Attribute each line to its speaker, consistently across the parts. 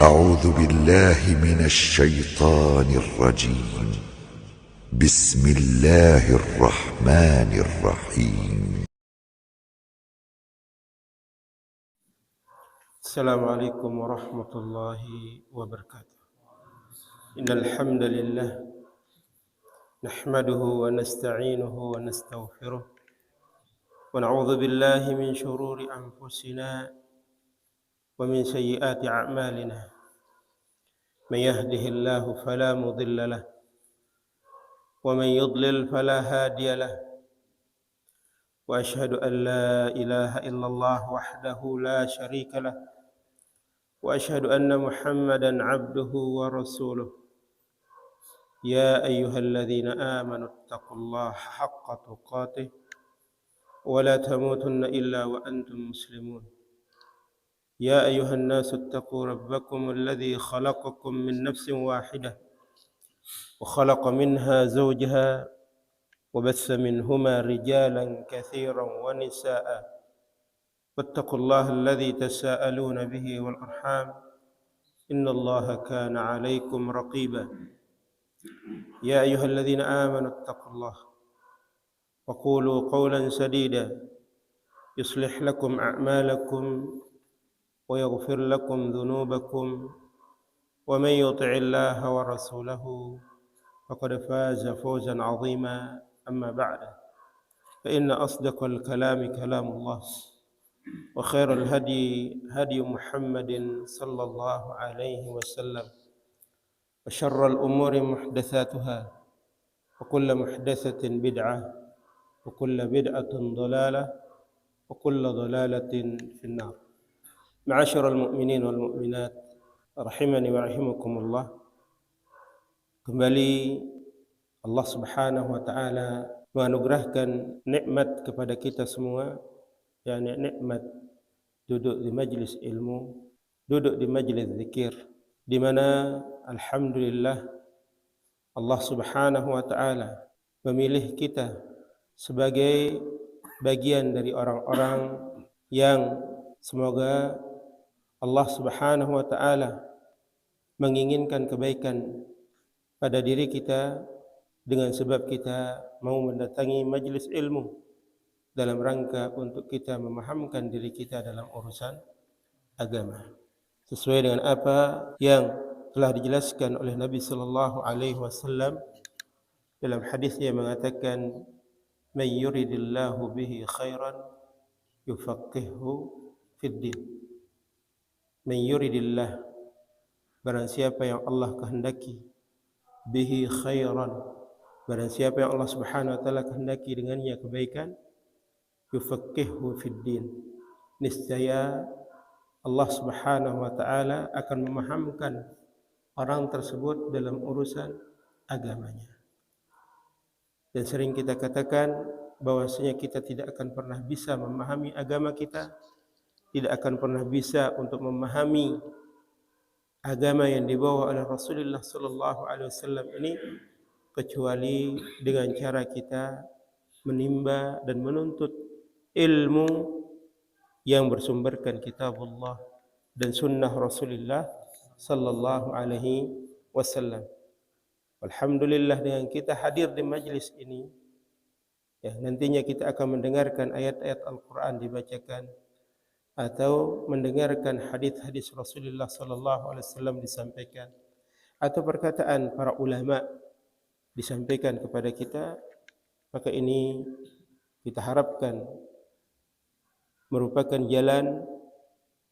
Speaker 1: أعوذ بالله من الشيطان الرجيم. بسم الله الرحمن الرحيم.
Speaker 2: السلام عليكم ورحمة الله وبركاته. إن الحمد لله نحمده ونستعينه ونستغفره ونعوذ بالله من شرور أنفسنا ومن سيئات أعمالنا. من يهده الله فلا مضل له ومن يضلل فلا هادي له، وأشهد أن لا إله إلا الله وحده لا شريك له، وأشهد أن محمدا عبده ورسوله. يا أيها الذين آمنوا اتقوا الله حق تقاته ولا تموتن إلا وأنتم مسلمون. يا أيها الناس اتقوا ربكم الذي خلقكم من نفس واحدة وخلق منها زوجها وبث منهما رجالا كثيرا ونساء، واتقوا الله الذي تساءلون به والأرحام إن الله كان عليكم رقيبا. يا أيها الذين آمنوا اتقوا الله وقولوا قولا سديدا يصلح لكم أعمالكم ويغفر لكم ذنوبكم، ومن يطع الله ورسوله فقد فاز فوزا عظيما. أما بعد، فإن أصدق الكلام كلام الله، وخير الهدي هدي محمد صلى الله عليه وسلم، وشر الأمور محدثاتها، وكل محدثة بدعة، وكل بدعة ضلالة، وكل ضلالة في النار. معاشر المؤمinin wal mu'minat rahimani wa rahimakumullah. Kembali Allah Subhanahu wa taala menganugerahkan nikmat kepada kita semua, yakni nikmat duduk di majlis ilmu, duduk di majlis zikir, di mana alhamdulillah Allah Subhanahu wa taala memilih kita sebagai bagian dari orang-orang yang semoga Allah Subhanahu wa taala menginginkan kebaikan pada diri kita dengan sebab kita mau mendatangi majlis ilmu dalam rangka untuk kita memahamkan diri kita dalam urusan agama sesuai dengan apa yang telah dijelaskan oleh Nabi sallallahu alaihi wasallam dalam hadis yang mengatakan, "Man yuridillahu bihi khairan yufaqqihhu fid din." Man yuridillah, barang siapa yang Allah kehendaki, bihi khairan, barang siapa yang Allah Subhanahu wa taala kehendaki dengannya kebaikan, yufaqqihhu fid din, niscaya Allah Subhanahu wa taala akan memahamkan orang tersebut dalam urusan agamanya. Dan sering kita katakan bahwasanya kita tidak akan pernah bisa memahami agama kita, tidak akan pernah bisa untuk memahami agama yang dibawa oleh Rasulullah sallallahu alaihi wasallam ini kecuali dengan cara kita menimba dan menuntut ilmu yang bersumberkan kitabullah dan sunnah Rasulullah sallallahu alaihi wasallam. Alhamdulillah dengan kita hadir di majlis ini, ya, nantinya kita akan mendengarkan ayat-ayat Al-Quran dibacakan atau mendengarkan hadis-hadis Rasulullah sallallahu alaihi wasallam disampaikan atau perkataan para ulama disampaikan kepada kita, maka ini kita harapkan merupakan jalan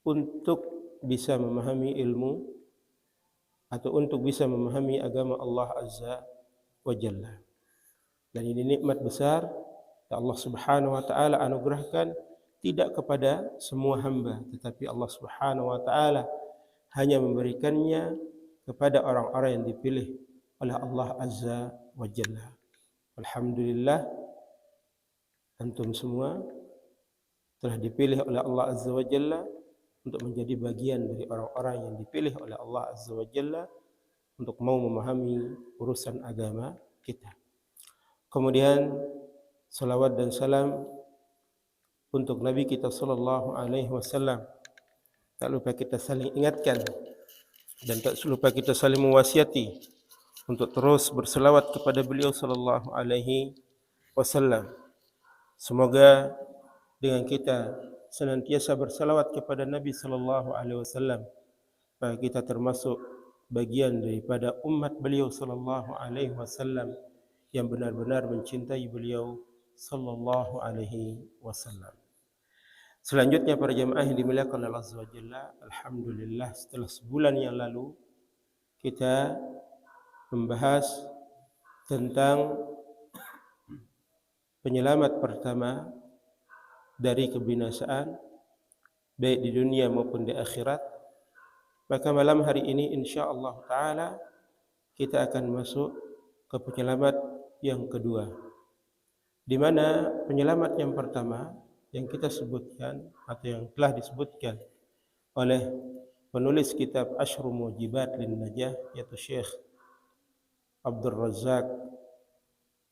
Speaker 2: untuk bisa memahami ilmu atau untuk bisa memahami agama Allah Azza wa Jalla. Dan ini nikmat besar yang Allah Subhanahu wa taala anugerahkan tidak kepada semua hamba, tetapi Allah Subhanahu wa taala hanya memberikannya kepada orang-orang yang dipilih oleh Allah Azza wa Jalla. Alhamdulillah, antum semua telah dipilih oleh Allah Azza wa Jalla untuk menjadi bagian dari orang-orang yang dipilih oleh Allah Azza wa Jalla untuk mau memahami urusan agama kita. Kemudian salawat dan salam untuk Nabi kita sallallahu alaihi wasallam. Tak lupa kita saling ingatkan dan tak lupa kita saling mewasiati untuk terus berselawat kepada beliau sallallahu alaihi wasallam. Semoga dengan kita senantiasa berselawat kepada Nabi sallallahu alaihi wasallam, maka kita termasuk bagian daripada umat beliau sallallahu alaihi wasallam yang benar-benar mencintai beliau sallallahu alaihi wasallam. Selanjutnya para jemaah yang dimuliakan Allah Azza wa Jalla, alhamdulillah setelah sebulan yang lalu kita membahas tentang penyelamat pertama dari kebinasaan baik di dunia maupun di akhirat. Maka malam hari ini insyaallah taala kita akan masuk ke penyelamat yang kedua, di mana penyelamat yang pertama yang kita sebutkan atau yang telah disebutkan oleh penulis kitab Asyru Mujibat lin Najah, yaitu Syekh Abdul Razak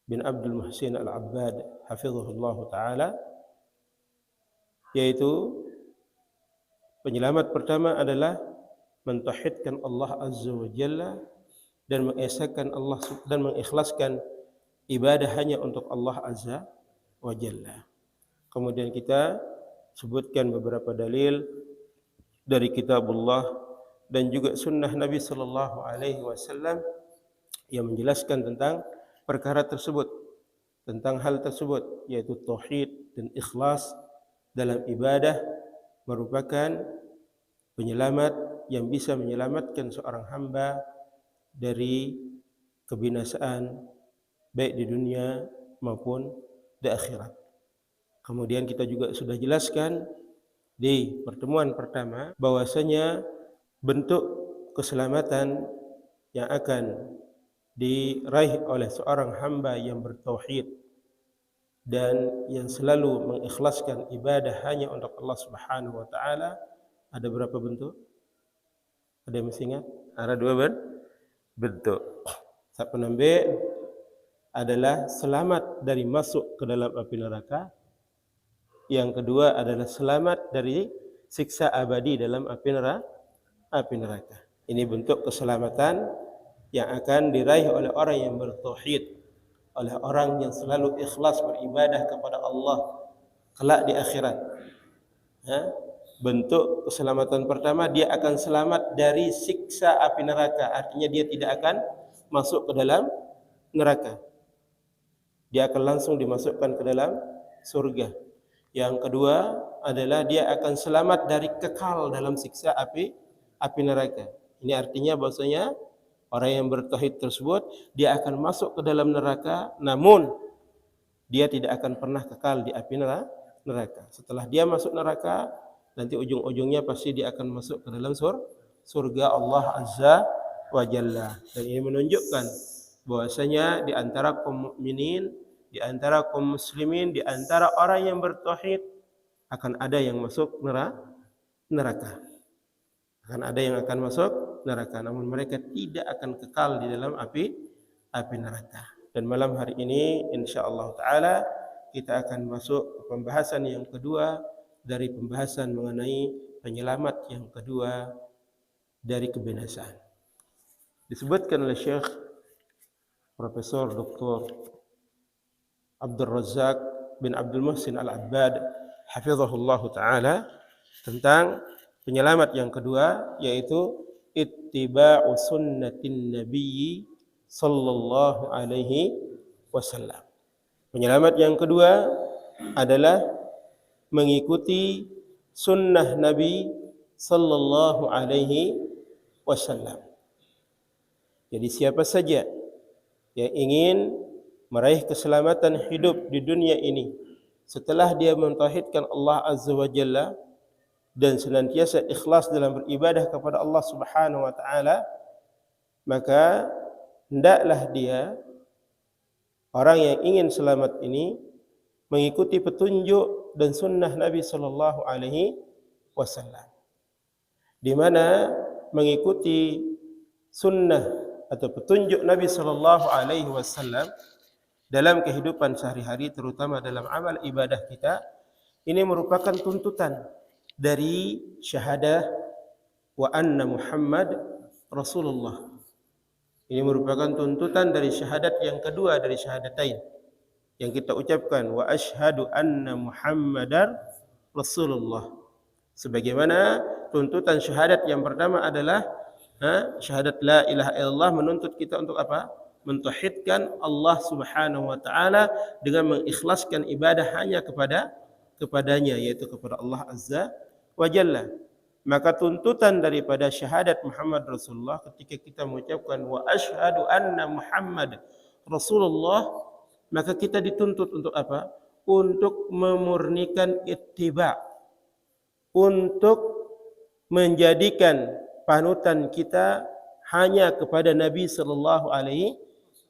Speaker 2: bin Abdul Muhsin Al-Abbad hafizahullah ta'ala, yaitu penyelamat pertama adalah mentauhidkan Allah Azza wa Jalla dan mengesahkan Allah dan mengikhlaskan ibadah hanya untuk Allah Azza wa Jalla. Kemudian kita sebutkan beberapa dalil dari kitabullah dan juga sunnah Nabi sallallahu alaihi wasallam yang menjelaskan tentang perkara tersebut, tentang hal tersebut, yaitu tauhid dan ikhlas dalam ibadah merupakan penyelamat yang bisa menyelamatkan seorang hamba dari kebinasaan baik di dunia maupun di akhirat. Kemudian kita juga sudah jelaskan di pertemuan pertama bahwasanya bentuk keselamatan yang akan diraih oleh seorang hamba yang bertauhid dan yang selalu mengikhlaskan ibadah hanya untuk Allah Subhanahu wa taala ada berapa bentuk? Ada yang masih ingat? Ada dua bentuk. Satu penambah adalah selamat dari masuk ke dalam api neraka. Yang kedua adalah selamat dari siksa abadi dalam api neraka. Ini bentuk keselamatan yang akan diraih oleh orang yang bertauhid, oleh orang yang selalu ikhlas beribadah kepada Allah kelak di akhirat. Bentuk keselamatan pertama, dia akan selamat dari siksa api neraka. Artinya dia tidak akan masuk ke dalam neraka. Dia akan langsung dimasukkan ke dalam surga. Yang kedua adalah dia akan selamat dari kekal dalam siksa api neraka. Ini artinya bahwasanya orang yang bertauhid tersebut dia akan masuk ke dalam neraka, namun dia tidak akan pernah kekal di api neraka. Setelah dia masuk neraka, nanti ujung-ujungnya pasti dia akan masuk ke dalam surga Allah Azza wa Jalla. Dan ini menunjukkan bahwasanya di antara kaum mukminin, di antara kaum muslimin, di antara orang yang bertauhid akan ada yang masuk neraka. Akan ada yang akan masuk neraka, namun mereka tidak akan kekal di dalam api neraka. Dan malam hari ini insyaallah taala kita akan masuk ke pembahasan yang kedua dari pembahasan mengenai penyelamat yang kedua dari kebinasaan. Disebutkan oleh Syekh Profesor Dr. Abdul Razak bin Abdul Muhsin Al-Abbad hafizahullah ta'ala tentang penyelamat yang kedua, yaitu ittiba'u sunnatin nabiyyi sallallahu alaihi wasallam. Penyelamat yang kedua adalah mengikuti sunnah Nabi sallallahu alaihi wasallam. Jadi siapa saja yang ingin meraih keselamatan hidup di dunia ini setelah dia mentauhidkan Allah Azza wa Jalla dan senantiasa ikhlas dalam beribadah kepada Allah Subhanahu wa taala, maka hendaklah dia, orang yang ingin selamat ini, mengikuti petunjuk dan sunnah Nabi sallallahu alaihi wasallam. Di mana mengikuti sunnah atau petunjuk Nabi sallallahu alaihi wasallam dalam kehidupan sehari-hari, terutama dalam amal ibadah kita, ini merupakan tuntutan dari syahadah wa anna Muhammad Rasulullah. Ini merupakan tuntutan dari syahadat yang kedua dari syahadatain yang kita ucapkan, wa asyhadu anna Muhammadar Rasulullah. Sebagaimana tuntutan syahadat yang pertama adalah syahadat la ilaha illallah, menuntut kita untuk apa? Mentauhidkan Allah Subhanahu wa taala dengan mengikhlaskan ibadah hanya kepadanya, yaitu kepada Allah Azza wa Jalla. Maka tuntutan daripada syahadat Muhammad Rasulullah ketika kita mengucapkan wa asyhadu anna Muhammad Rasulullah, maka kita dituntut untuk apa? Untuk memurnikan ittiba, untuk menjadikan panutan kita hanya kepada Nabi sallallahu alaihi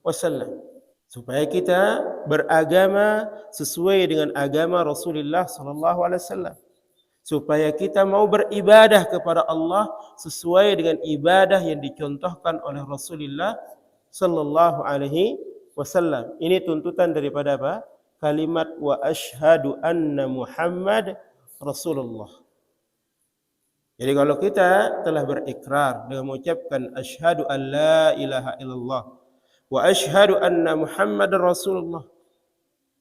Speaker 2: wasallam, supaya kita beragama sesuai dengan agama Rasulullah sallallahu alaihi wasallam, supaya kita mau beribadah kepada Allah sesuai dengan ibadah yang dicontohkan oleh Rasulullah sallallahu alaihi wasallam. Ini tuntutan daripada apa? Kalimat wa asyhadu anna Muhammad Rasulullah. Jadi kalau kita telah berikrar dengan mengucapkan asyhadu an la ilaha illallah wa asyhadu anna Muhammadar Rasulullah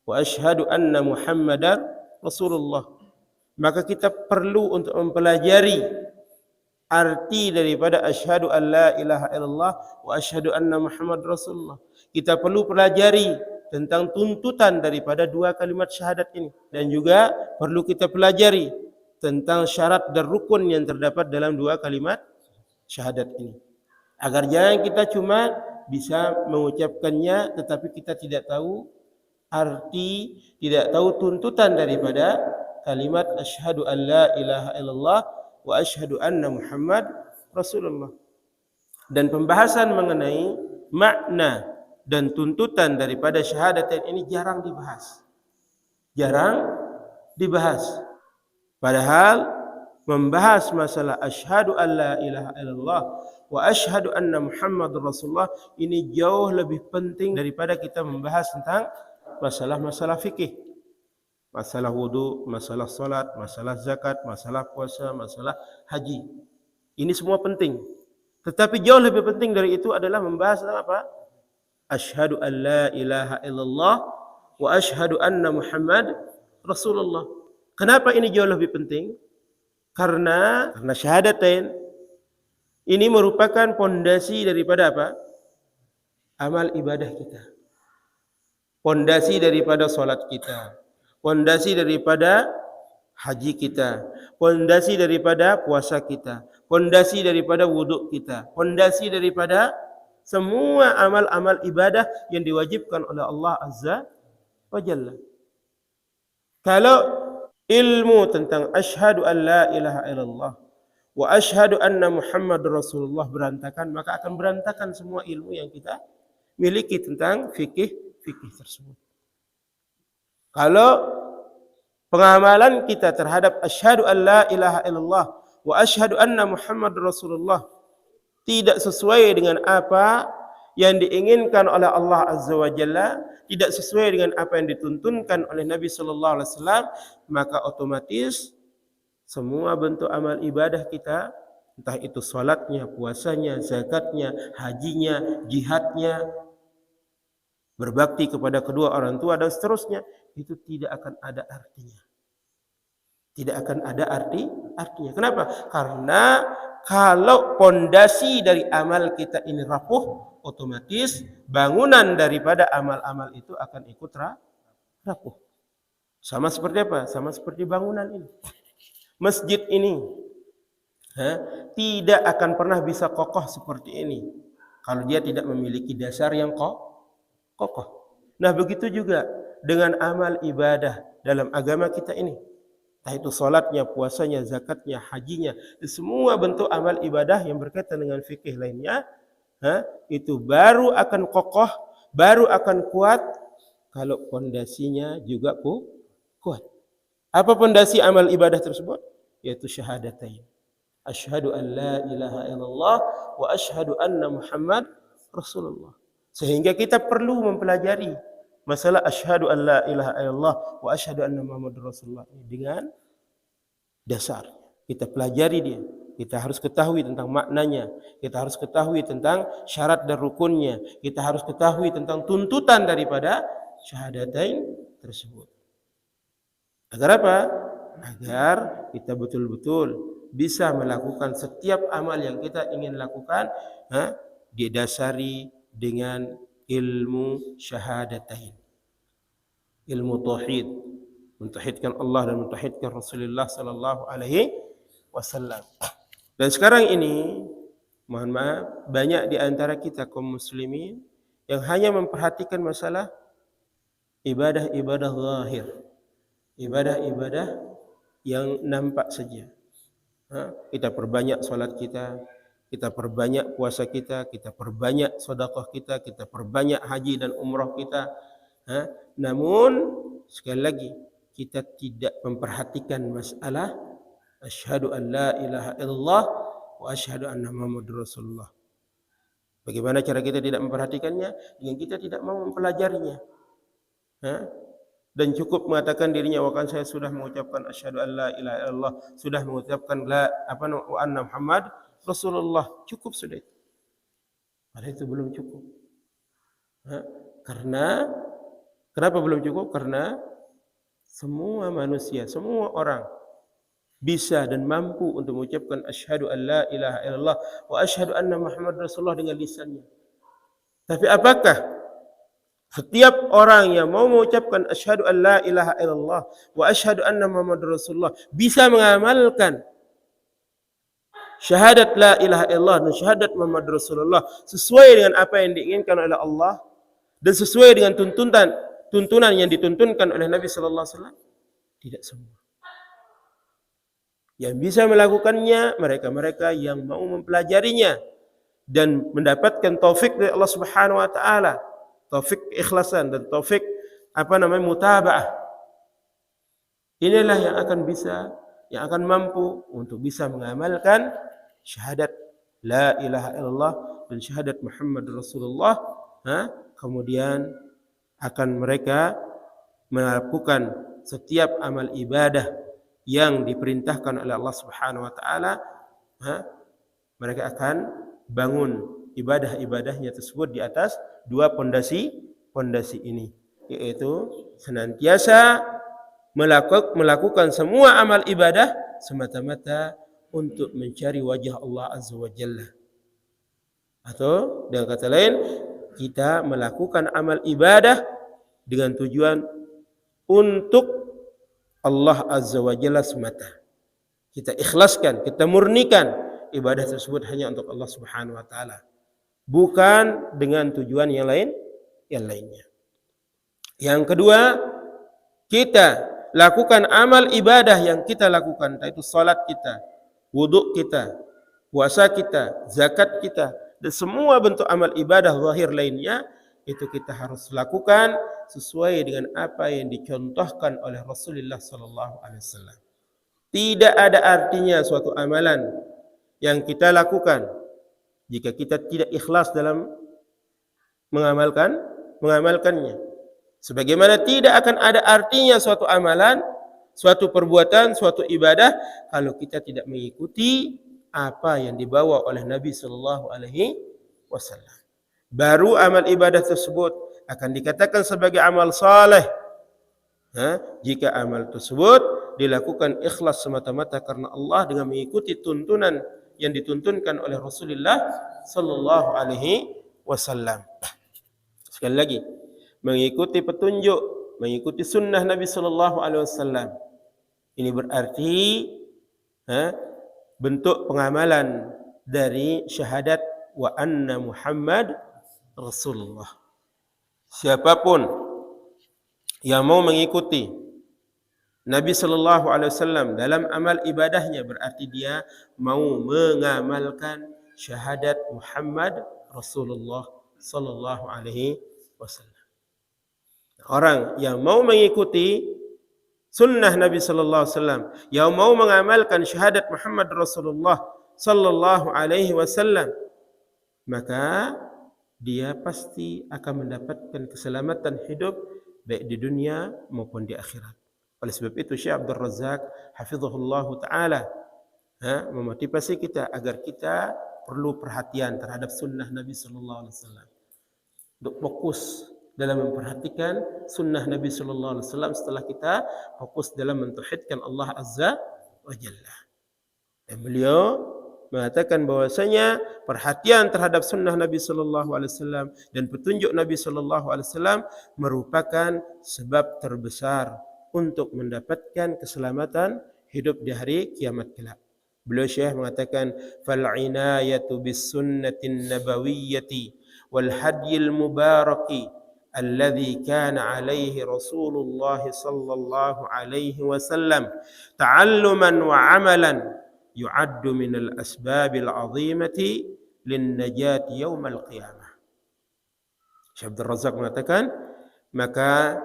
Speaker 2: wa asyhadu anna Muhammadar Rasulullah, maka kita perlu untuk mempelajari arti daripada asyhadu an la ilaha illallah wa asyhadu anna Muhammad Rasulullah. Kita perlu pelajari tentang tuntutan daripada dua kalimat syahadat ini, dan juga perlu kita pelajari tentang syarat dan rukun yang terdapat dalam dua kalimat syahadat ini, agar jangan kita cuma bisa mengucapkannya tetapi kita tidak tahu arti, tidak tahu tuntutan daripada kalimat asyhadu an la ilaha illallah wa asyhadu anna Muhammad Rasulullah. Dan pembahasan mengenai makna dan tuntutan daripada syahadatain ini jarang dibahas. Jarang dibahas. Padahal membahas masalah asyhadu an la ilaha illallah wa asyhadu anna Muhammadur Rasulullah ini jauh lebih penting daripada kita membahas tentang masalah-masalah fikih. Masalah wudu, masalah salat, masalah zakat, masalah puasa, masalah haji. Ini semua penting. Tetapi jauh lebih penting dari itu adalah membahas tentang apa? Asyhadu an la ilaha illallah wa asyhadu anna Muhammad Rasulullah. Kenapa ini jauh lebih penting? Karena syahadatain ini merupakan pondasi daripada apa? Amal ibadah kita. Pondasi daripada salat kita. Pondasi daripada haji kita, pondasi daripada puasa kita, pondasi daripada wuduk kita, pondasi daripada semua amal-amal ibadah yang diwajibkan oleh Allah Azza wa Jalla. Kalau ilmu tentang asyhadu an la ilaha illallah wa asyhadu anna Muhammadur Rasulullah berantakan, maka akan berantakan semua ilmu yang kita miliki tentang fikih tersebut. Kalau pengamalan kita terhadap asyhadu an la ilaha illallah wa asyhadu anna Muhammadur Rasulullah tidak sesuai dengan apa yang diinginkan oleh Allah Azza wa Jalla, tidak sesuai dengan apa yang dituntunkan oleh Nabi sallallahu alaihi wasallam, maka otomatis semua bentuk amal ibadah kita, entah itu salatnya, puasanya, zakatnya, hajinya, jihadnya, berbakti kepada kedua orang tua dan seterusnya, itu tidak akan ada artinya. Tidak akan ada artinya. Kenapa? Karena kalau pondasi dari amal kita ini rapuh, otomatis bangunan daripada amal-amal itu akan ikut rapuh. Sama seperti apa? Sama seperti bangunan ini. Masjid ini tidak akan pernah bisa kokoh seperti ini kalau dia tidak memiliki dasar yang kokoh. Nah, begitu juga dengan amal ibadah dalam agama kita ini. Entah itu salatnya, puasanya, zakatnya, hajinya, semua bentuk amal ibadah yang berkaitan dengan fikih lainnya, itu baru akan kokoh, baru akan kuat kalau pondasinya juga kuat. Apa pondasi amal ibadah tersebut? Yaitu syahadatain. Asyhadu an la ilaha illallah wa asyhadu anna Muhammad Rasulullah. Sehingga kita perlu mempelajari masalah asyhadu an la ilaha illallah wa asyhadu anna Muhammadur Rasulullah dengan dasar. Kita pelajari dia. kita harus ketahui tentang maknanya, kita harus ketahui tentang syarat dan rukunnya, kita harus ketahui tentang tuntutan daripada syahadatain tersebut. Agar apa? Agar kita betul-betul bisa melakukan setiap amal yang kita ingin lakukan, didasari dengan ilmu syahadatain, ilmu tauhid, mentauhidkan Allah dan mentauhidkan Rasulullah sallallahu alaihi wasallam. Dan sekarang ini, mohon maaf, banyak di antara kita kaum muslimin yang hanya memperhatikan masalah ibadah-ibadah zahir, ibadah-ibadah yang nampak saja. Kita perbanyak solat kita perbanyak puasa kita perbanyak sedekah kita perbanyak haji dan umrah kita. Namun sekali lagi kita tidak memperhatikan masalah asyhadu an la ilaha illallah wa asyhadu anna Muhammadur Rasulullah. Bagaimana cara kita tidak memperhatikannya? Dengan kita tidak mau mempelajarinya. Dan cukup mengatakan dirinya, bahkan saya sudah mengucapkan asyhadu an la ilaha illallah, sudah mengucapkan wa anna Muhammad Rasulullah, cukup sudah itu. Padahal itu belum cukup. Karena kenapa belum cukup? Karena semua manusia, semua orang bisa dan mampu untuk mengucapkan asyhadu an la ilaha illallah wa asyhadu anna Muhammad Rasulullah dengan lisannya. Tapi apakah setiap orang yang mau mengucapkan asyhadu an la ilaha illallah wa asyhadu anna Muhammad Rasulullah bisa mengamalkan syahadat la ilaha illallah dan syahadat Muhammad Rasulullah sesuai dengan apa yang diinginkan oleh Allah dan sesuai dengan tuntunan yang dituntunkan oleh Nabi sallallahu alaihi wasallam? Tidak semua. Yang bisa melakukannya mereka-mereka yang mau mempelajarinya dan mendapatkan taufik dari Allah Subhanahu wa taala, taufik ikhlasan dan taufik mutabaah. Inilah yang akan bisa, yang akan mampu untuk bisa mengamalkan syahadat la ilaha illallah dan syahadat Muhammad Rasulullah. Kemudian akan mereka melakukan setiap amal ibadah yang diperintahkan oleh Allah Subhanahu wa taala. Mereka akan bangun ibadah-ibadahnya tersebut di atas dua pondasi ini, yaitu senantiasa melakukan semua amal ibadah semata-mata untuk mencari wajah Allah Azza wa Jalla. Atau dengan kata lain, kita melakukan amal ibadah dengan tujuan untuk Allah Azza wa Jalla semata. Kita ikhlaskan, kita murnikan ibadah tersebut hanya untuk Allah Subhanahu wa taala, bukan dengan tujuan yang lainnya. Yang kedua, kita lakukan amal ibadah yang kita lakukan, yaitu salat kita, wuduk kita, puasa kita, zakat kita, dan semua bentuk amal ibadah zahir lainnya, itu kita harus lakukan sesuai dengan apa yang dicontohkan oleh Rasulullah sallallahu alaihi wasallam. Tidak ada artinya suatu amalan yang kita lakukan jika kita tidak ikhlas dalam mengamalkannya. Sebagaimana tidak akan ada artinya suatu amalan, suatu perbuatan, suatu ibadah kalau kita tidak mengikuti apa yang dibawa oleh Nabi sallallahu alaihi wasallam. Baru amal ibadah tersebut akan dikatakan sebagai amal saleh jika amal tersebut dilakukan ikhlas semata-mata karena Allah dengan mengikuti tuntunan yang dituntunkan oleh Rasulullah sallallahu alaihi wasallam. Sekali lagi, mengikuti petunjuk, mengikuti sunnah Nabi sallallahu alaihi wasallam. Ini berarti bentuk pengamalan dari syahadat wa anna Muhammad Rasulullah. Siapapun yang mau mengikuti Nabi sallallahu alaihi wasallam dalam amal ibadahnya berarti dia mau mengamalkan syahadat Muhammad Rasulullah sallallahu alaihi wasallam. Orang yang mau mengikuti sunnah Nabi sallallahu alaihi wasallam, yang mau mengamalkan syahadat Muhammad Rasulullah sallallahu alaihi wasallam, maka dia pasti akan mendapatkan keselamatan hidup baik di dunia maupun di akhirat. Oleh sebab itu Syekh Abdul Razak hafizahullah taala memotivasi kita agar kita perlu perhatian terhadap sunnah Nabi Sallallahu Alaihi Wasallam, untuk fokus dalam memperhatikan sunnah Nabi Sallallahu Alaihi Wasallam setelah kita fokus dalam mentauhidkan Allah Azza wa Jalla. Dan beliau mengatakan bahwasanya perhatian terhadap sunnah Nabi Sallallahu Alaihi Wasallam dan petunjuk Nabi Sallallahu Alaihi Wasallam merupakan sebab terbesar untuk mendapatkan keselamatan hidup di hari kiamat kelak. Beliau Syekh mengatakan fal inayatu bis sunnatin nabawiyyati wal hadyil mubaraki alladhi kana alaihi Rasulullah sallallahu alaihi wasallam ta'alluman wa amalan yu'addu minal asbabil azimati lin najati yaumal qiyamah. Syekh Abdul Razak mengatakan maka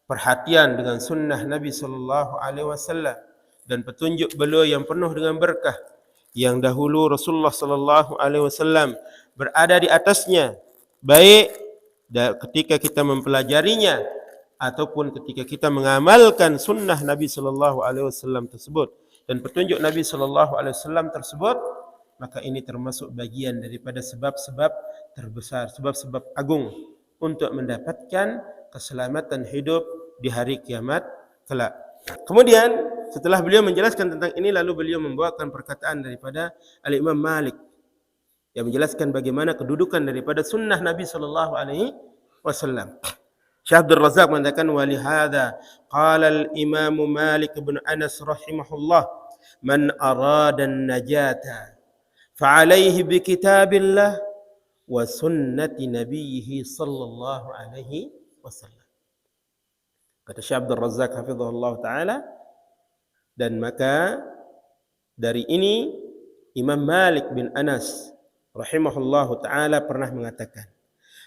Speaker 2: perhatian dengan sunnah Nabi sallallahu alaihi wasallam dan petunjuk beliau yang penuh dengan berkah yang dahulu Rasulullah sallallahu alaihi wasallam berada di atasnya, baik ketika kita mempelajarinya ataupun ketika kita mengamalkan sunnah Nabi sallallahu alaihi wasallam tersebut dan petunjuk Nabi sallallahu alaihi wasallam tersebut, maka ini termasuk bagian daripada sebab-sebab terbesar, sebab-sebab agung untuk mendapatkan keselamatan hidup di hari kiamat kelak. Kemudian setelah beliau menjelaskan tentang ini, lalu beliau membawakan perkataan daripada Al-Imam Malik yang menjelaskan bagaimana kedudukan daripada sunnah Nabi sallallahu alaihi wasallam. Syekh Abdul Razak mengatakan wa li hadza qala al-Imam Malik bin Anas rahimahullah man arada an-najata fa alaihi bi kitabillah wa sunnati nabiyhi sallallahu alaihi wasallam. Kata Syekh Abdul Razak hafizahullah taala, dan maka dari ini Imam Malik bin Anas rahimahullahu taala pernah mengatakan,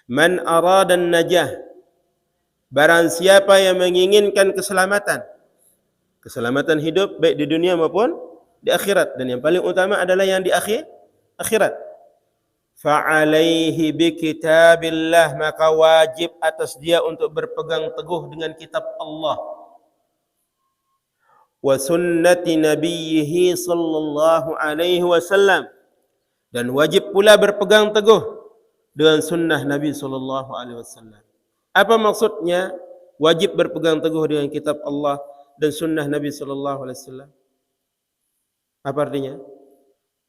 Speaker 2: man arada an-najah, barang siapa yang menginginkan keselamatan, keselamatan hidup baik di dunia maupun di akhirat, dan yang paling utama adalah yang di akhirat, fa alaihi bi kitabillah, maka wajib atas dia untuk berpegang teguh dengan kitab Allah, wa sunnati nabiyhi sallallahu alaihi wasallam, dan wajib pula berpegang teguh dengan sunnah Nabi sallallahu alaihi wasallam. Apa maksudnya wajib berpegang teguh dengan kitab Allah dan sunnah Nabi sallallahu alaihi wasallam? Apa artinya?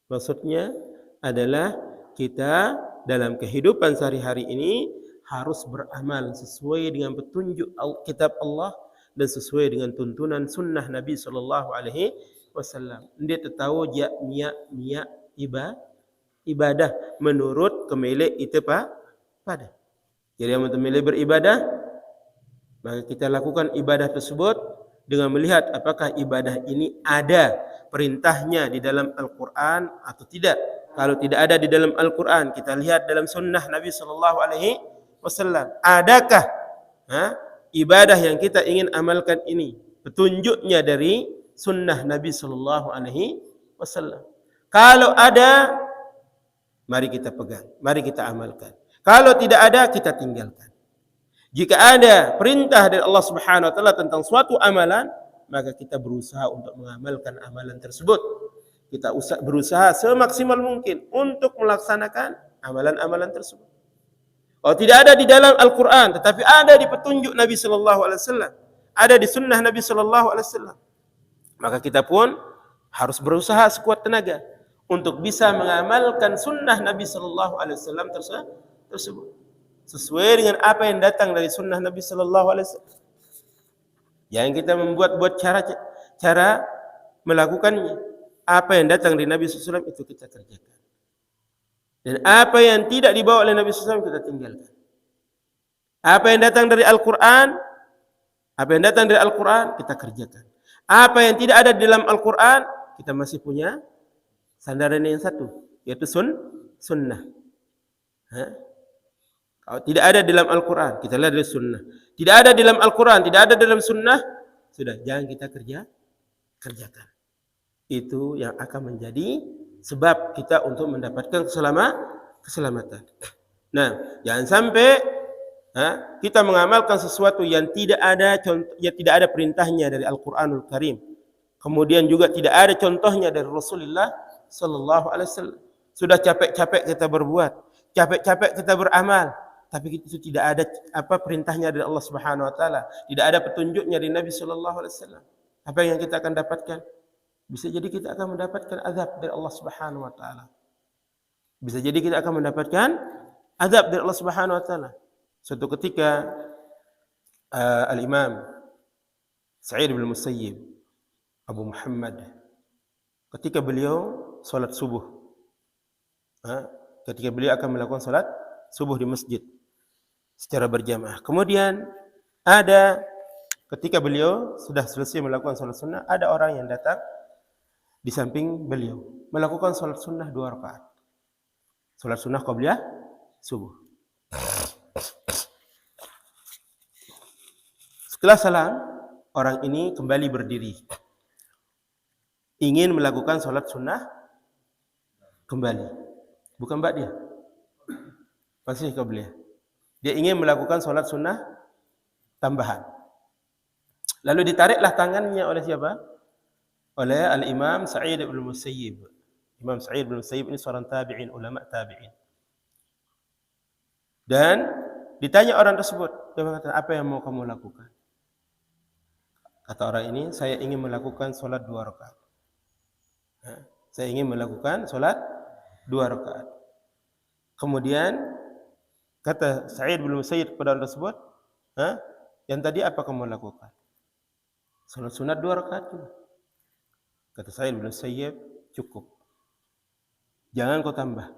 Speaker 2: Maksudnya adalah kita dalam kehidupan sehari-hari ini harus beramal sesuai dengan petunjuk kitab Allah dan sesuai dengan tuntunan sunnah Nabi sallallahu alaihi wasallam. Dia tahu ibadah menurut kemilik itu pada. Jadi yang memilih beribadah, maka kita lakukan ibadah tersebut dengan melihat apakah ibadah ini ada perintahnya di dalam Al-Quran atau tidak. Kalau tidak ada di dalam Al-Quran, kita lihat dalam sunnah Nabi sallallahu alaihi wasallam. Adakah ibadah yang kita ingin amalkan ini petunjuknya dari sunnah Nabi sallallahu alaihi wasallam? Kalau ada, mari kita pegang, mari kita amalkan. Kalau tidak ada, kita tinggalkan. Jika ada perintah dari Allah Subhanahu wa taala tentang suatu amalan, maka kita berusaha untuk mengamalkan amalan tersebut. Kita berusaha semaksimal mungkin untuk melaksanakan amalan-amalan tersebut. Kalau tidak ada di dalam Al-Quran, tetapi ada di petunjuk Nabi sallallahu alaihi wasallam, ada di sunnah Nabi sallallahu alaihi wasallam, maka kita pun harus berusaha sekuat tenaga untuk bisa mengamalkan sunnah Nabi sallallahu alaihi wasallam tersebut sesuai dengan apa yang datang dari sunnah Nabi sallallahu alaihi wasallam. Yang kita membuat cara melakukannya. Apa yang datang dari Nabi sallallahu alaihi wasallam itu kita kerjakan. Dan apa yang tidak dibawa oleh Nabi sallallahu alaihi wasallam kita tinggalkan. Apa yang datang dari Al-Quran, kita kerjakan. Apa yang tidak ada di dalam Al-Quran, kita masih punya sandaran yang satu, yaitu sunnah. Kalau tidak ada dalam Al-Quran, kita lihat dari sunnah. Tidak ada dalam Al-Quran, tidak ada dalam sunnah, sudah jangan kita kerjakan. Itu yang akan menjadi sebab kita untuk mendapatkan keselamatan. Nah, jangan sampai kita mengamalkan sesuatu yang tidak ada perintahnya dari Al-Quranul Karim. Kemudian juga tidak ada contohnya dari Rasulullah sallallahu alaihi wasallam. Sudah capek-capek kita berbuat, capek-capek kita beramal, tapi itu tidak ada perintahnya dari Allah Subhanahu wa taala, tidak ada petunjuknya dari Nabi sallallahu alaihi wasallam. Apa yang kita akan dapatkan? Bisa jadi kita akan mendapatkan azab dari Allah Subhanahu wa taala. Bisa jadi kita akan mendapatkan azab dari Allah Subhanahu wa taala. Suatu ketika Al-Imam Sa'id bin Musayyib Abu Muhammad, ketika beliau salat subuh, ketika beliau akan melakukan salat subuh di masjid secara berjamaah. Kemudian ada ketika beliau sudah selesai melakukan salat sunnah, ada orang yang datang di samping beliau melakukan salat sunnah 2 rakaat. Salat sunnah qabliyah subuh. Setelah salam, orang ini kembali berdiri. Ingin melakukan salat sunnah kembali. Bukan ba'diyah. Masih qabliyah. Dia ingin melakukan salat sunnah tambahan. Lalu ditariklah tangannya oleh siapa? Oleh Al-Imam Sa'id bin Musayyib. Imam Sa'id bin Musayyib ini seorang tabi'in, ulama tabi'in. Dan ditanya orang tersebut, dia mengatakan, apa yang mau kamu lakukan? Kata orang ini, saya ingin melakukan solat 2 rakaat. Saya ingin melakukan solat 2 rakaat. Kemudian kata Sa'id bin Musayyib kepada orang tersebut, yang tadi apa kamu lakukan? Solat sunat 2 rakaat juga. Kata Sa'id bin Musayyib, cukup. Jangan kau tambah.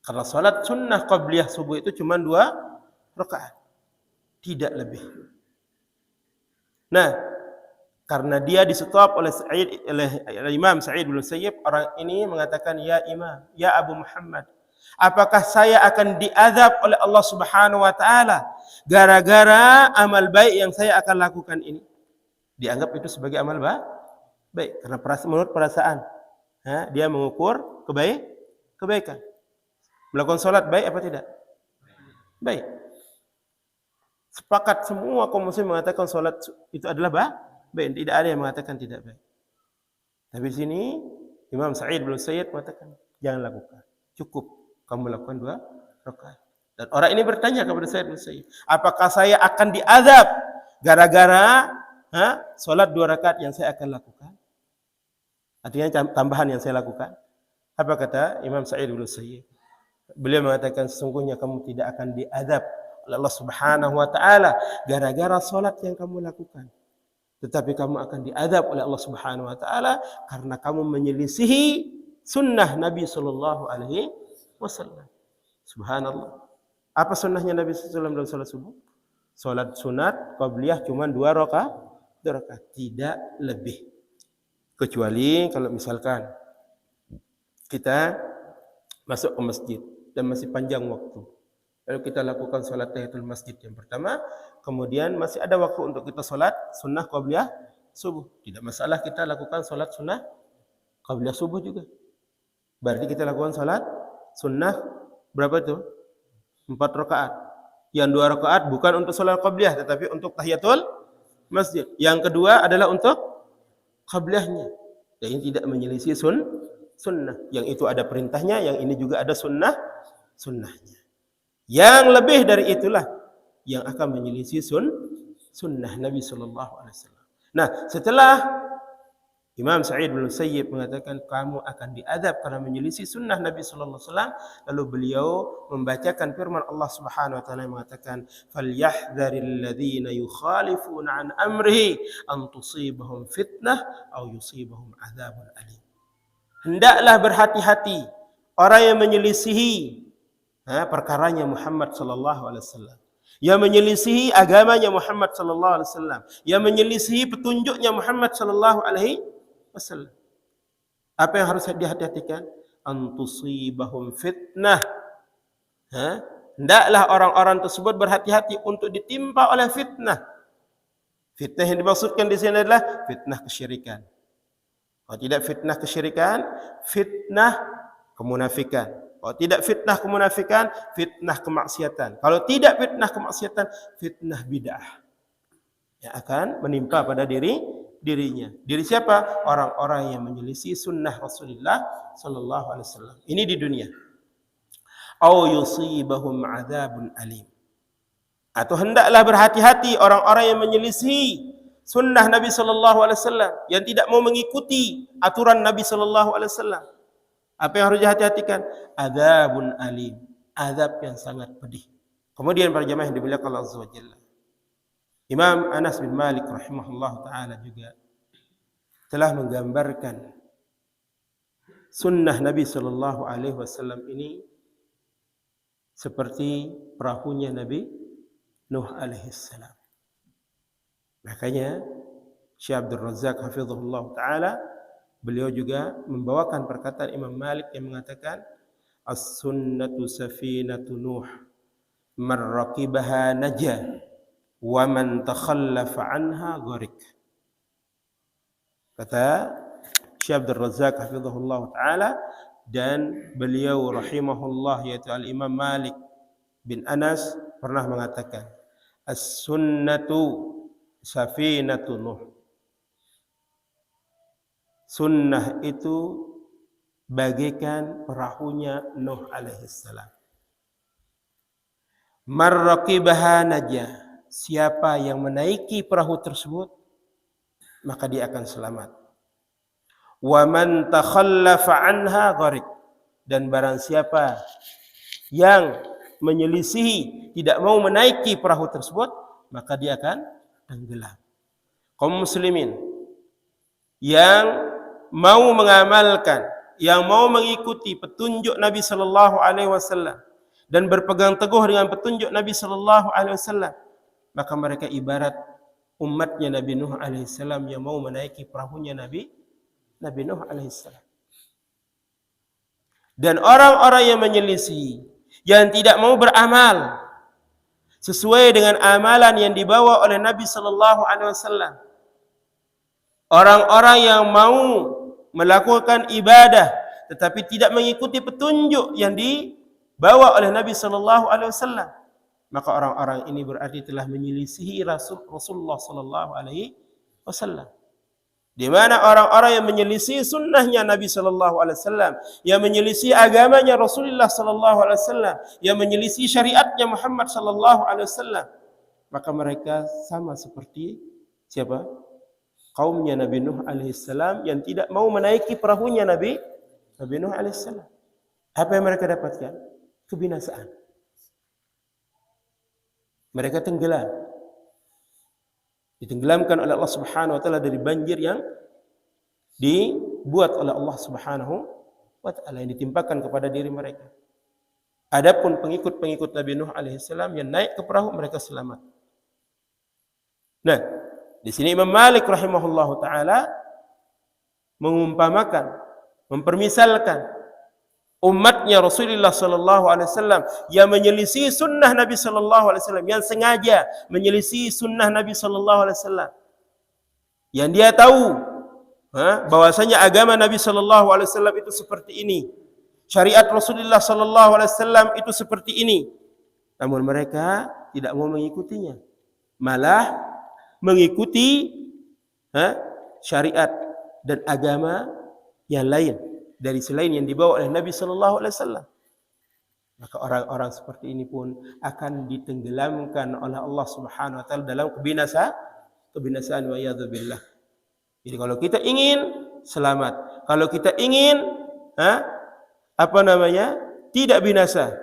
Speaker 2: Karena solat sunnah qabliyah subuh itu cuma 2 rakaat. Tidak lebih. Nah, karena dia di-stop oleh Imam Sa'id bin Musayyib, orang ini mengatakan, ya Imam, ya Abu Muhammad, apakah saya akan diazab oleh Allah Subhanahu wa taala gara-gara amal baik yang saya akan lakukan ini? Dianggap itu sebagai amal baik karena menurut perasaan. Dia mengukur kebaikan. Melakukan salat baik apa tidak? Baik. Sepakat semua kaum muslim mengatakan salat itu adalah baik. Tidak ada yang mengatakan tidak baik. Tapi di sini Imam Sa'id bin Musayyib mengatakan, jangan lakukan. Cukup kamu lakukan 2 rakaat. Dan orang ini bertanya kepada Sa'id bin Musayyib, apakah saya akan diazab gara-gara salat 2 rakaat yang saya akan lakukan? Artinya tambahan yang saya lakukan. Apa kata Imam Sa'id bin Musayyib? Beliau mengatakan, sesungguhnya kamu tidak akan diazab oleh Allah Subhanahu wa taala gara-gara salat yang kamu lakukan. Tetapi kamu akan diazab oleh Allah Subhanahu wa taala karena kamu menyelisihi sunnah Nabi sallallahu alaihi wasallam. Subhanallah. Apa sunnahnya Nabi sallallahu alaihi wasallam dalam salat subuh? Salat sunat qabliyah cuma 2 rakaat, tidak lebih. Kecuali kalau misalkan kita masuk ke masjid dan masih panjang waktu. Lalu kita lakukan salat tahiyatul masjid yang pertama, kemudian masih ada waktu untuk kita salat sunnah qabliyah subuh. Tidak masalah kita lakukan salat sunnah qabliyah subuh juga. Berarti kita lakukan salat sunnah berapa itu? 4 rakaat. Yang 2 rakaat bukan untuk salat qabliyah tetapi untuk tahiyatul masjid. Yang kedua adalah untuk qabliyahnya. Dan ini tidak menyelisih sunnah. Yang itu ada perintahnya, yang ini juga ada sunnahnya. Yang lebih dari itulah yang akan menyelisih sunnah Nabi sallallahu alaihi wasallam. Nah, setelah Imam Sa'id bin Musayyib mengatakan kamu akan diazab karena menyelisih sunnah Nabi sallallahu alaihi wasallam, lalu beliau membacakan firman Allah Subhanahu wa taala yang mengatakan, "Falyahdharil ladzina yukhalifuna an amrihi an tusibahum fitnah aw yusibahum adzabun alim." Hendaklah berhati-hati orang yang menyelisihi perkaranya Muhammad sallallahu alaihi wasallam, yang menyelisihi agamanya Muhammad sallallahu alaihi wasallam, yang menyelisihi petunjuknya Muhammad sallallahu alaihi wasallam. Apa yang harus dihati-hatikan? Antusibahum fitnah. Hendaklah orang-orang tersebut berhati-hati untuk ditimpa oleh fitnah. Fitnah yang dimaksudkan di sini adalah fitnah kesyirikan. Kalau tidak fitnah kesyirikan, fitnah kemunafikan. Kalau tidak fitnah kemunafikan, fitnah kemaksiatan. Kalau tidak fitnah kemaksiatan, fitnah bid'ah yang akan menimpa pada diri dirinya. Diri siapa? Orang-orang yang menyelisih sunnah Rasulullah sallallahu alaihi wasallam. Ini di dunia. Au yusibahum adzabun alim. Atau hendaklah berhati-hati orang-orang yang menyelisih sunnah Nabi sallallahu alaihi wasallam, yang tidak mau mengikuti aturan Nabi sallallahu alaihi wasallam. Apa yang harus dihati-hatikan? Adzabun alim, azab yang sangat pedih. Kemudian para jamaah yang dimuliakan Allah Azza wa Jalla, Imam Anas bin Malik rahimahullah taala juga telah menggambarkan sunnah Nabi sallallahu alaihi wasallam ini seperti perahunya Nabi Nuh alaihi salam. Makanya Syekh Abdul Razak hafizahullah taala, beliau juga membawakan perkataan Imam Malik yang mengatakan as-sunnatu safinatu Nuh man raqibaha naja wa man takhallafa anha gharik. Kata Syekh Abdul Razak hafizahullah taala, dan beliau rahimahullah yaitu al-Imam Malik bin Anas pernah mengatakan as-sunnatu safinatu Nuh. Sunnah itu bagaikan perahunya Nuh alaihissalam. Marraqibaha najah. Siapa yang menaiki perahu tersebut, maka dia akan selamat. Wa man takhallafa anha gharik. Dan barang siapa yang menyelisihi, tidak mau menaiki perahu tersebut, maka dia akan tenggelam. Kaum muslimin yang mau mengamalkan, yang mau mengikuti petunjuk Nabi sallallahu alaihi wasallam dan berpegang teguh dengan petunjuk Nabi sallallahu alaihi wasallam, maka mereka ibarat umatnya Nabi Nuh alaihi salam yang mau menaiki perahunya Nabi Nuh alaihi salam. Dan orang-orang yang menyelisih, yang tidak mau beramal sesuai dengan amalan yang dibawa oleh Nabi sallallahu alaihi wasallam, orang-orang yang mau melakukan ibadah tetapi tidak mengikuti petunjuk yang dibawa oleh Nabi sallallahu alaihi wasallam, maka orang-orang ini berarti telah menyelisihi Rasulullah sallallahu alaihi wasallam. Di mana orang-orang yang menyelisih sunnahnya Nabi sallallahu alaihi wasallam, yang menyelisih agamanya Rasulullah sallallahu alaihi wasallam, yang menyelisih syariatnya Muhammad sallallahu alaihi wasallam, maka mereka sama seperti siapa? Kaumnya Nabi Nuh alaihi salam yang tidak mau menaiki perahunya Nabi Nuh alaihi salam. Apa yang mereka dapatkan? Kebinasaan. Mereka tenggelam. Ditenggelamkan oleh Allah Subhanahu wa taala dari banjir yang dibuat oleh Allah Subhanahu wa taala, yang ditimpakan kepada diri mereka. Adapun pengikut-pengikut Nabi Nuh alaihi salam yang naik ke perahu, mereka selamat. Nah, di sini Imam Malik rahimahullahu taala mengumpamakan, mempermisalkan umatnya Rasulullah sallallahu alaihi wasallam yang menyelisih sunnah Nabi sallallahu alaihi wasallam, yang sengaja menyelisih sunnah Nabi sallallahu alaihi wasallam, yang dia tahu bahwasanya agama Nabi sallallahu alaihi wasallam itu seperti ini, syariat Rasulullah sallallahu alaihi wasallam itu seperti ini, namun mereka tidak mau mengikutinya, malah mengikuti syariat dan agama yang lain dari selain yang dibawa oleh Nabi sallallahu alaihi wasallam. Maka orang-orang seperti ini pun akan ditenggelamkan oleh Allah Subhanahu wa taala dalam kebinasaan wa yadzubillah. Jadi kalau kita ingin selamat, kalau kita ingin tidak binasa,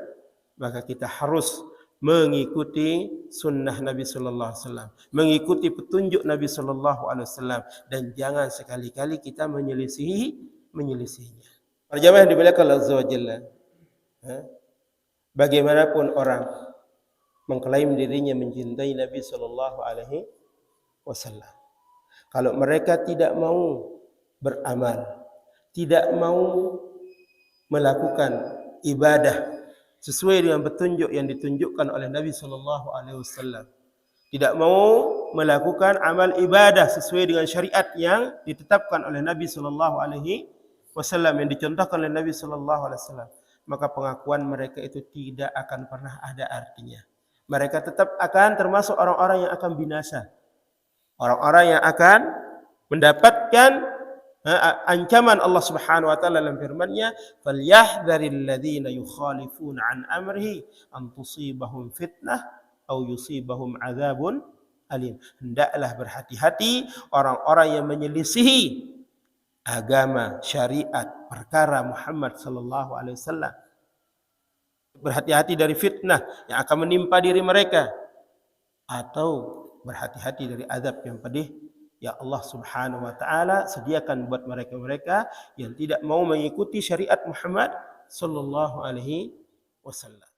Speaker 2: maka kita harus mengikuti sunnah Nabi sallallahu alaihi wasallam, mengikuti petunjuk Nabi sallallahu alaihi wasallam, dan jangan sekali-kali kita menyelisihinya. Para jamaah yang dimuliakan Allah Azza wa Jalla, bagaimanapun orang mengklaim dirinya mencintai Nabi sallallahu alaihi wasallam, kalau mereka tidak mau beramal, tidak mau melakukan ibadah sesuai dengan petunjuk yang ditunjukkan oleh Nabi sallallahu alaihi wasallam, tidak mau melakukan amal ibadah sesuai dengan syariat yang ditetapkan oleh Nabi sallallahu alaihi wasallam, yang dicontohkan oleh Nabi sallallahu alaihi wasallam, maka pengakuan mereka itu tidak akan pernah ada artinya. Mereka tetap akan termasuk orang-orang yang akan binasa, orang-orang yang akan mendapatkan ancaman Allah Subhanahu wa taala dalam firman-Nya, "Falyahdharil ladzina yukhalifuna an amrihi an tusibahum fitnah aw yusibahum adzabun alim." Hendaklah berhati-hati orang-orang yang menyelisihi agama, syariat, perkara Muhammad sallallahu alaihi wasallam. Berhati-hati dari fitnah yang akan menimpa diri mereka, atau berhati-hati dari azab yang pedih yang Allah Subhanahu wa taala sediakan buat mereka-mereka yang tidak mau mengikuti syariat Muhammad sallallahu alaihi wasallam.